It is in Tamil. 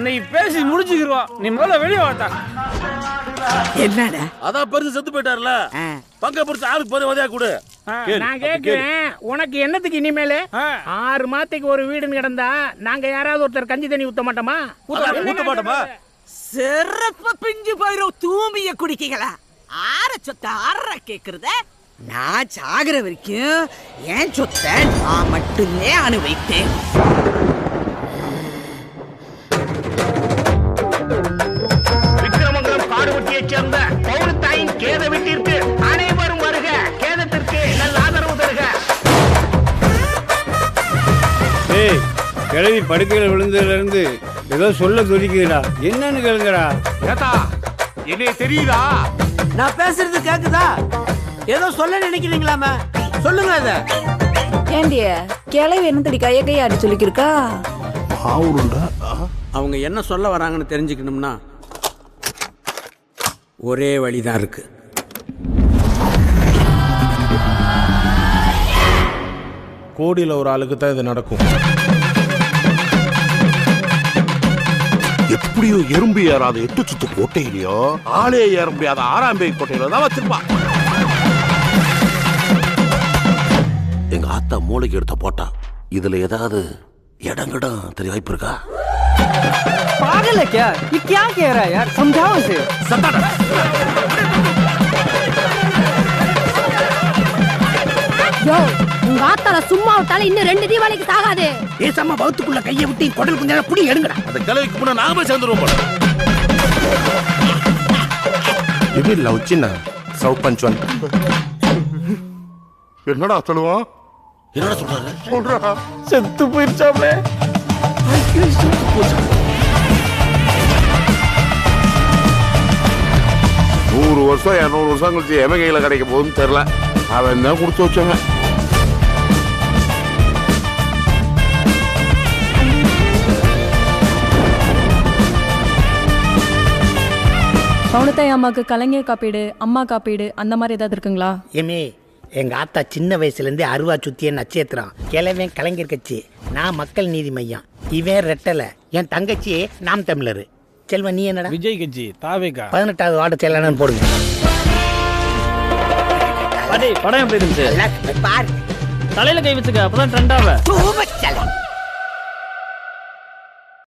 நீ பேசி முடிச்சுக்கிருவோம். நீ முதல்ல வெளியே வாட்டா. என்னடா அதான் பெருசு செத்து போயிட்டார்ல, பங்க பிடிச்ச ஆளுக்கு போதே உதவியா கொடு. நான் கேட்கிறேன், உனக்கு என்னத்துக்கு இனிமேல 6 மாசத்துக்கு ஒரு வீடுன்னு கிடந்தா நாங்க யாராவது ஒருத்தர் கஞ்சி தண்ணி ஊத்த மாட்டோமா? ஊத்த மாட்டோமா? சிறப்பு பிஞ்சு போயிரும் தூமிய குடிக்கீங்களா? ஆற சொத்த ஆற கேக்குறத நான் சாகுற வரைக்கும் என் சொத்தை நான் மட்டுமே அனுபவித்தேன். விக்ரமங்கலம் காடுவெட்டியை சேர்ந்த பௌரத்தாயின் கேத வீட்டிற்கு அனைவரும் வருக. கேதத்திற்கு நல்ல ஆதரவு தருக. ஏய், கிழவி படுக்கையில் விழுந்ததுல இருந்து ஏதோ சொல்ல துடிக்குதுடா. என்னன்னு கேளுங்கடா. ஏத்தா என்ன தெரியுதா? நான் பேசுறது கேக்குதா? ஏதோ சொல்ல நினைக்கிறீங்களாமே, சொல்லுங்க அத. ஏண்டிய கிளவி என்ன தடி கைய கையாடி சொல்லிக்கிருக்கா? அவங்க என்ன சொல்ல வராங்கன்னு தெரிஞ்சுக்கணும்னா ஒரே வழிதான் இருக்கு. கோடியில ஒரு ஆளுக்கு தான் இது நடக்கும். எப்படியோ எறும்பு ஏறாத 8 சுத்து கோட்டையிலயோ ஆளே ஏற முடியாத 6ஆம் பேய் கோட்டையில தான் வச்சிருப்பான். எங்க ஆத்தா மூளைக்கு எடுத்த போட்டா இதுல ஏதாவது இடங்கடம் தெரிய வாய்ப்பு இருக்கா? पागल है क्या? ये क्या कह रहा है यार, समझाओ इसे. யோ, உங்க ஆத்தால சும்மா விட்டால இன்னும் 2 தீபாவளிக்கு தாகாது. பேசாம பௌத்துக்குள்ள கையை விட்டு குடல் குஞ்சா புடி எடுங்கடா. அந்த கிழவிக்கு முன்ன நாம சேர்ந்துருவோம் போல. இது லவ் சின்ன சவ் பஞ்ச்வன். என்னடா சொல்லுவான்? என்னடா சொல்றாரு? சொல்றா செத்து போயிருச்சாமே. 100 வருஷம் 200 வருஷம் கழிச்சு எவன் கையில கிடைக்க போகுதுன்னு தெரியல. அவன் தான் கொடுத்து வச்சாங்க. பவுனத்தாய் அம்மாக்கு கலைஞர் காப்பீடு, அம்மா காப்பீடு அந்த மாதிரி ஏதாவது இருக்குங்களா? ஏமே, எங்க ஆத்தா சின்ன வயசுல இருந்து அருவா சுத்திய நட்சத்திரம். கிழவன் கலைஞர் கட்சி, நான் மக்கள் நீதி மையம். இவன் ரெட்டல, என் தங்கச்சி நாம் தமிழர். செல்வன், நீ என்னடா? விஜய் கட்சி தாவேகா. 18வது வார்டு செயலாளர்னு போடுங்க. படம் எப்படி இருந்துச்சு? பாரு தலையில கை வச்சுக்க, அப்பதான் ட்ரெண்டாவ. தூவச்சலம்